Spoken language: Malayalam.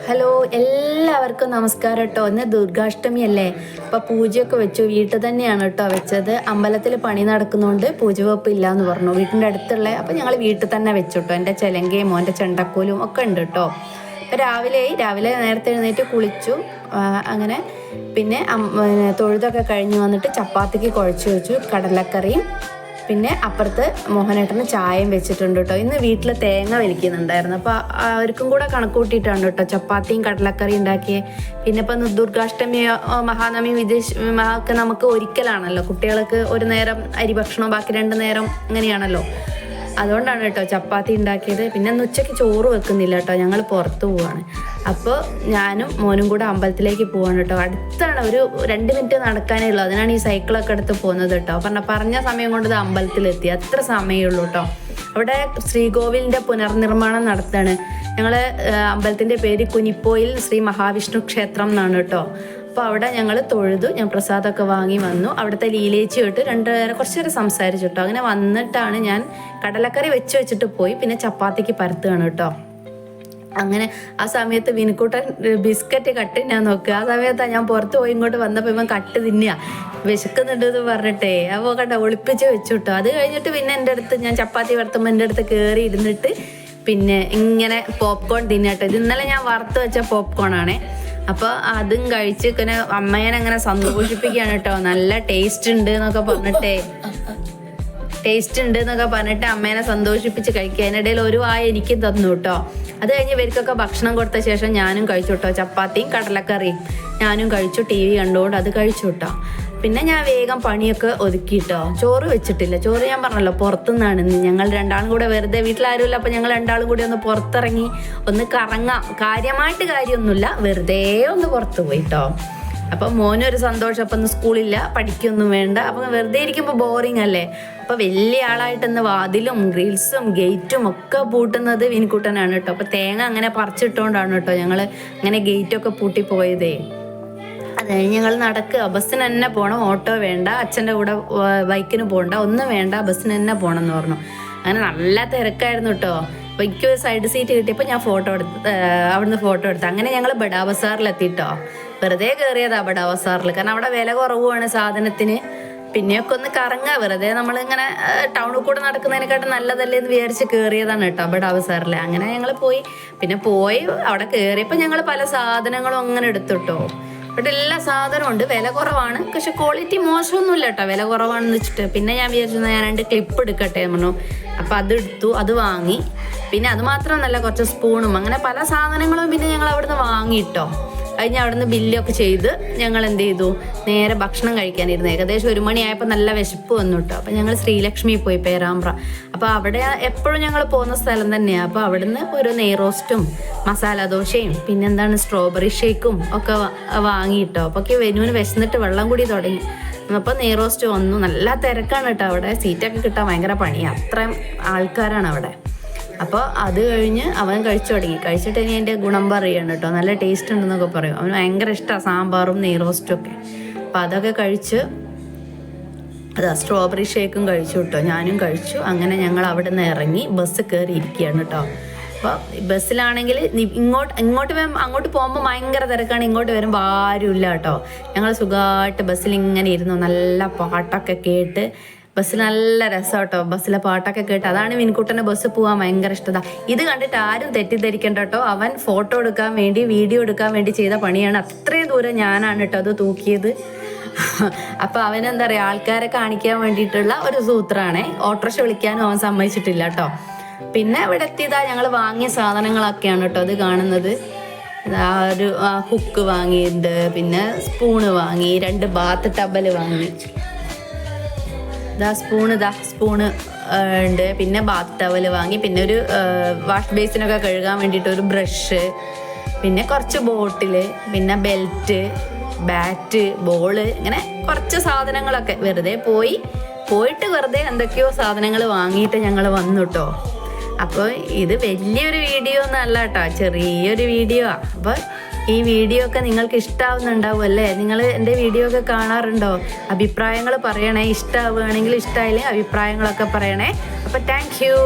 ഹലോ, എല്ലാവർക്കും നമസ്കാരം കേട്ടോ. ഇന്ന് ദുർഗാഷ്ടമി അല്ലേ. അപ്പോൾ പൂജയൊക്കെ വെച്ചു. വീട്ടിൽ തന്നെയാണ് കേട്ടോ വെച്ചത്. അമ്പലത്തിൽ പണി നടക്കുന്നതുകൊണ്ട് പൂജ വെപ്പ് ഇല്ല എന്ന് പറഞ്ഞു. വീട്ടിൻ്റെ അടുത്തുള്ള അപ്പോൾ ഞങ്ങൾ വീട്ടിൽ തന്നെ വെച്ചു കേട്ടോ. എൻ്റെ ചെലങ്കയും മോൻ്റെ ചെണ്ടക്കോലും ഒക്കെ ഉണ്ട് കേട്ടോ. അപ്പോൾ രാവിലെ നേരത്തെ എഴുന്നേറ്റ് കുളിച്ചു. അങ്ങനെ പിന്നെ തൊഴുതൊക്കെ കഴിഞ്ഞ് വന്നിട്ട് ചപ്പാത്തിക്ക് കുഴച്ച് വെച്ചു. കടലക്കറിയും പിന്നെ അപ്പുറത്ത് മോഹനേട്ടന് ചായയും വെച്ചിട്ടുണ്ട് കേട്ടോ. ഇന്ന് വീട്ടിൽ തേങ്ങ വലിക്കുന്നുണ്ടായിരുന്നു. അപ്പോൾ അവർക്കും കൂടെ കണക്ക് കൂട്ടിയിട്ടാണ് കേട്ടോ ചപ്പാത്തിയും കടലക്കറി ഉണ്ടാക്കിയത്. പിന്നെ ഇപ്പം ദുർഗാഷ്ടമി മഹാനവമി ഒക്കെ നമുക്ക് ഒരിക്കലാണല്ലോ. കുട്ടികൾക്ക് ഒരു നേരം അരി ഭക്ഷണം, ബാക്കി 2 നേരം അങ്ങനെയാണല്ലോ. അതുകൊണ്ടാണ് കേട്ടോ ചപ്പാത്തി ഉണ്ടാക്കിയത്. പിന്നെ ഇന്ന് ഉച്ചയ്ക്ക് ചോറ് വെക്കുന്നില്ല കേട്ടോ, ഞങ്ങൾ പുറത്ത് പോവാണ്. അപ്പോൾ ഞാനും മോനും കൂടെ അമ്പലത്തിലേക്ക് പോവാണ് കേട്ടോ. അടുത്താണ്, ഒരു 2 മിനിറ്റ് നടക്കാനേ ഉള്ളൂ. അതിനാണ് ഈ സൈക്കിളൊക്കെ എടുത്ത് പോകുന്നത് കേട്ടോ. പറഞ്ഞ സമയം കൊണ്ട് അമ്പലത്തിലെത്തി, അത്ര സമയമുള്ളൂ കേട്ടോ. അവിടെ ശ്രീകോവിലിൻ്റെ പുനർനിർമ്മാണം നടത്താണ്. ഞങ്ങൾ അമ്പലത്തിൻ്റെ പേര് കുനിപ്പോയിൽ ശ്രീ മഹാവിഷ്ണു ക്ഷേത്രം എന്നാണ് കേട്ടോ. അപ്പോൾ അവിടെ ഞങ്ങൾ തൊഴുതു. ഞാൻ പ്രസാദമൊക്കെ വാങ്ങി വന്നു. അവിടുത്തെ ലീലേച്ചി ഇട്ട് കുറച്ച് നേരം സംസാരിച്ചു കേട്ടോ. അങ്ങനെ വന്നിട്ടാണ് ഞാൻ കടലക്കറി വെച്ചിട്ട് പോയി. പിന്നെ ചപ്പാത്തിക്ക് പരത്തുകയാണ് കേട്ടോ. അങ്ങനെ ആ സമയത്ത് വിനുക്കൂട്ടൻ ബിസ്ക്കറ്റ് കട്ട് ഞാൻ നോക്കുക. ആ സമയത്താണ് ഞാൻ പുറത്ത് പോയി ഇങ്ങോട്ട് വന്നപ്പോൾ ഇവൻ കട്ട് തിന്നുക, വിശക്കുന്നുണ്ട് എന്ന് പറഞ്ഞിട്ടേ. അപ്പോൾ കണ്ട ഒളിപ്പിച്ച് വെച്ചു കേട്ടോ. അത് കഴിഞ്ഞിട്ട് പിന്നെ എൻ്റെ അടുത്ത് ഞാൻ ചപ്പാത്തി വറുത്തുമ്പോൾ എൻ്റെ അടുത്ത് കയറി ഇരുന്നിട്ട് പിന്നെ ഇങ്ങനെ പോപ്കോൺ തിന്നട്ടോ. ഇത് ഇന്നലെ ഞാൻ വറുത്ത് വെച്ച പോപ്കോൺ ആണേ. അപ്പോൾ അതും കഴിച്ച് ഇങ്ങനെ അമ്മേനെ അങ്ങനെ സന്തോഷിപ്പിക്കുകയാണ് കേട്ടോ. നല്ല ടേസ്റ്റ് ഉണ്ട് എന്നൊക്കെ പറഞ്ഞിട്ട് അമ്മേനെ സന്തോഷിപ്പിച്ച് കഴിക്കുക. അതിനിടയിൽ ഒരു വായ എനിക്കും തന്നു കേട്ടോ. അത് കഴിഞ്ഞ് ഇവർക്കൊക്കെ ഭക്ഷണം കൊടുത്ത ശേഷം ഞാനും കഴിച്ചു കേട്ടോ. ചപ്പാത്തിയും കടലക്കറിയും ഞാനും കഴിച്ചു. TV കണ്ടുകൊണ്ട് അത് കഴിച്ചു കേട്ടോ. പിന്നെ ഞാൻ വേഗം പണിയൊക്കെ ഒതുക്കിയിട്ടോ. ചോറ് വെച്ചിട്ടില്ല. ചോറ് ഞാൻ പറഞ്ഞല്ലോ പുറത്തുനിന്നാണ്. ഞങ്ങൾ 2 കൂടെ വെറുതെ, വീട്ടിലാരുമില്ല. അപ്പോൾ ഞങ്ങൾ 2 കൂടി ഒന്ന് പുറത്തിറങ്ങി ഒന്ന് കറങ്ങാം. കാര്യമൊന്നുമില്ല, വെറുതെ ഒന്ന് പുറത്ത് പോയിട്ടോ. അപ്പം മോനൊരു സന്തോഷം. അപ്പം ഒന്ന് സ്കൂളില്ല, പഠിക്കൊന്നും വേണ്ട. അപ്പം വെറുതെ ഇരിക്കുമ്പോൾ ബോറിങ് അല്ലേ. അപ്പോൾ വലിയ ആളായിട്ടെന്ന് വാതിലും ഗ്രിൽസും ഗേറ്റും ഒക്കെ പൂട്ടുന്നത് വിനുക്കുട്ടനാണ് കേട്ടോ. അപ്പോൾ തേങ്ങ അങ്ങനെ പറിച്ചിട്ടുകൊണ്ടാണ് കേട്ടോ ഞങ്ങൾ അങ്ങനെ ഗേറ്റൊക്കെ പൂട്ടിപ്പോയതേ. അത് കഴിഞ്ഞ് ഞങ്ങൾ നടക്കുക. ബസ്സിന് തന്നെ പോകണം, ഓട്ടോ വേണ്ട, അച്ഛൻ്റെ കൂടെ ബൈക്കിന് പോകണ്ട, ഒന്നും വേണ്ട, ബസ്സിന് തന്നെ പോകണം എന്ന് പറഞ്ഞു. അങ്ങനെ നല്ല തിരക്കായിരുന്നു കേട്ടോ. അപ്പോൾ എനിക്ക് സൈഡ് സീറ്റ് കിട്ടിയപ്പോൾ ഞാൻ അവിടുന്ന് ഫോട്ടോ എടുത്തു. അങ്ങനെ ഞങ്ങൾ ബഡാ ബസാറിലെത്തിട്ടോ. വെറുതെ കയറിയതാ ബഡാ ബസാറിൽ. കാരണം അവിടെ വില കുറവുമാണ് സാധനത്തിന്. പിന്നെയൊക്കെ ഒന്ന് കറങ്ങുക, വെറുതെ നമ്മളിങ്ങനെ ടൗണിൽ കൂടെ നടക്കുന്നതിനെക്കാട്ടും നല്ലതല്ലേ എന്ന് വിചാരിച്ച് കയറിയതാണ് കേട്ടോ ബഡാ ബസാറിൽ. അങ്ങനെ ഞങ്ങൾ പോയി അവിടെ കയറിയപ്പോൾ ഞങ്ങൾ പല സാധനങ്ങളും അങ്ങനെ എടുത്തുട്ടോ. ഇവിടെ എല്ലാ സാധനവും ഉണ്ട്, വില കുറവാണ്. പക്ഷെ ക്വാളിറ്റി മോശമൊന്നുമില്ല കേട്ടോ, വില കുറവാണെന്ന് വെച്ചിട്ട്. പിന്നെ ഞാൻ വിചാരിച്ചു ഞാൻ 2 ക്ലിപ്പ് എടുക്കട്ടെ പറഞ്ഞു. അപ്പം അതെടുത്തു, അത് വാങ്ങി. പിന്നെ അത് മാത്രമൊന്നുമല്ല, കുറച്ച് സ്പൂണും അങ്ങനെ പല സാധനങ്ങളും പിന്നെ ഞങ്ങൾ അവിടുന്ന് വാങ്ങിയിട്ടോ. കഴിഞ്ഞ് അവിടുന്ന് ബില്ലൊക്കെ ചെയ്ത് ഞങ്ങൾ എന്ത് ചെയ്തു, നേരെ ഭക്ഷണം കഴിക്കാനിരുന്നു. ഏകദേശം 1 മണിയായപ്പോൾ നല്ല വിശപ്പ് വന്നു കേട്ടോ. അപ്പം ഞങ്ങൾ ശ്രീലക്ഷ്മി പോയി, പേരാമ്പ്ര. അപ്പോൾ അവിടെ എപ്പോഴും ഞങ്ങൾ പോകുന്ന സ്ഥലം തന്നെയാണ്. അപ്പോൾ അവിടുന്ന് ഒരു നെയ്റോസ്റ്റും മസാല ദോശയും പിന്നെന്താണ് സ്ട്രോബെറി ഷേക്കും ഒക്കെ വാങ്ങിയിട്ടോ. അപ്പോൾ വെനുവിന് വിശന്നിട്ട് വെള്ളം കൂടി തുടങ്ങി. അപ്പോൾ നെയ്റോസ്റ്റ് വന്നു. നല്ല തിരക്കാണ് കേട്ടോ അവിടെ. സീറ്റൊക്കെ കിട്ടാൻ ഭയങ്കര പണിയാണ്, അത്രയും ആൾക്കാരാണ് അവിടെ. അപ്പോൾ അത് കഴിഞ്ഞ് അവൻ കഴിച്ചു തുടങ്ങി. കഴിച്ചിട്ട് ഇനി അതിൻ്റെ ഗുണം പറയുകയാണ് കേട്ടോ. നല്ല ടേസ്റ്റ് ഉണ്ടെന്നൊക്കെ പറയും. അവന് ഭയങ്കര ഇഷ്ടമാണ് സാമ്പാറും നെയ്റോസ്റ്റും ഒക്കെ. അപ്പോൾ അതൊക്കെ കഴിച്ച് സ്ട്രോബെറി ഷേക്കും കഴിച്ചു കേട്ടോ. ഞാനും കഴിച്ചു. അങ്ങനെ ഞങ്ങൾ അവിടെ നിന്ന് ഇറങ്ങി ബസ് കയറി ഇരിക്കുകയാണ് കേട്ടോ. അപ്പോൾ ബസ്സിലാണെങ്കിൽ അങ്ങോട്ട് പോകുമ്പോൾ ഭയങ്കര തിരക്കാണ്, ഇങ്ങോട്ട് വരുമ്പോൾ ആരുമില്ല കേട്ടോ. ഞങ്ങൾ സുഖമായിട്ട് ബസ്സിൽ ഇങ്ങനെ ഇരുന്നു, നല്ല പാട്ടൊക്കെ കേട്ട്. ബസ്സിൽ നല്ല രസം കേട്ടോ, ബസ്സിലെ പാട്ടൊക്കെ കേട്ട്. അതാണ് വിനുക്കുട്ടൻ്റെ ബസ് പോകാൻ ഭയങ്കര ഇഷ്ടത. ഇത് കണ്ടിട്ട് ആരും തെറ്റിദ്ധരിക്കണ്ട കേട്ടോ. അവൻ ഫോട്ടോ എടുക്കാൻ വേണ്ടി, വീഡിയോ എടുക്കാൻ വേണ്ടി ചെയ്ത പണിയാണ്. അത്രയും ദൂരം ഞാനാണ് കേട്ടോ അത് തൂക്കിയത്. അപ്പോൾ അവനെന്താ പറയുക, ആൾക്കാരെ കാണിക്കാൻ വേണ്ടിയിട്ടുള്ള ഒരു സൂത്രമാണ്. ഓട്ടോറിക്ഷ വിളിക്കാനും അവൻ സമ്മതിച്ചിട്ടില്ല കേട്ടോ. പിന്നെ ഇവിടെ എത്തിയതാ ഞങ്ങൾ വാങ്ങിയ സാധനങ്ങളൊക്കെയാണ് കേട്ടോ അത് കാണുന്നത്. ഒരു ഹുക്ക് വാങ്ങിയിട്ടുണ്ട്, പിന്നെ സ്പൂണ് വാങ്ങി, 2 ബാത്ത് ടബല് വാങ്ങി. സ്പൂണ് ഉണ്ട്, പിന്നെ ബാത്ത് ടവല് വാങ്ങി, പിന്നെ ഒരു വാഷ് ബേസിനൊക്കെ കഴുകാൻ വേണ്ടിയിട്ട് ഒരു ബ്രഷ്, പിന്നെ കുറച്ച് ബോട്ടില്, പിന്നെ ബെൽറ്റ്, ബാറ്റ്, ബോള്, ഇങ്ങനെ കുറച്ച് സാധനങ്ങളൊക്കെ പോയിട്ട് വെറുതെ എന്തൊക്കെയോ സാധനങ്ങൾ വാങ്ങിയിട്ട് ഞങ്ങൾ വന്നു കേട്ടോ. അപ്പോൾ ഇത് വലിയൊരു വീഡിയോ ഒന്നും അല്ല കേട്ടോ, ചെറിയൊരു വീഡിയോ ആണ്. അപ്പോൾ ഈ വീഡിയോ ഒക്കെ നിങ്ങൾക്ക് ഇഷ്ടാവുന്നുണ്ടാവും അല്ലേ? നിങ്ങൾ എൻ്റെ വീഡിയോ ഒക്കെ കാണാറുണ്ടോ? അഭിപ്രായങ്ങൾ പറയണേ. ഇഷ്ടമാവുകയാണെങ്കിൽ, ഇഷ്ടമായില്ലെങ്കിൽ അഭിപ്രായങ്ങളൊക്കെ പറയണേ. അപ്പോൾ താങ്ക് യു.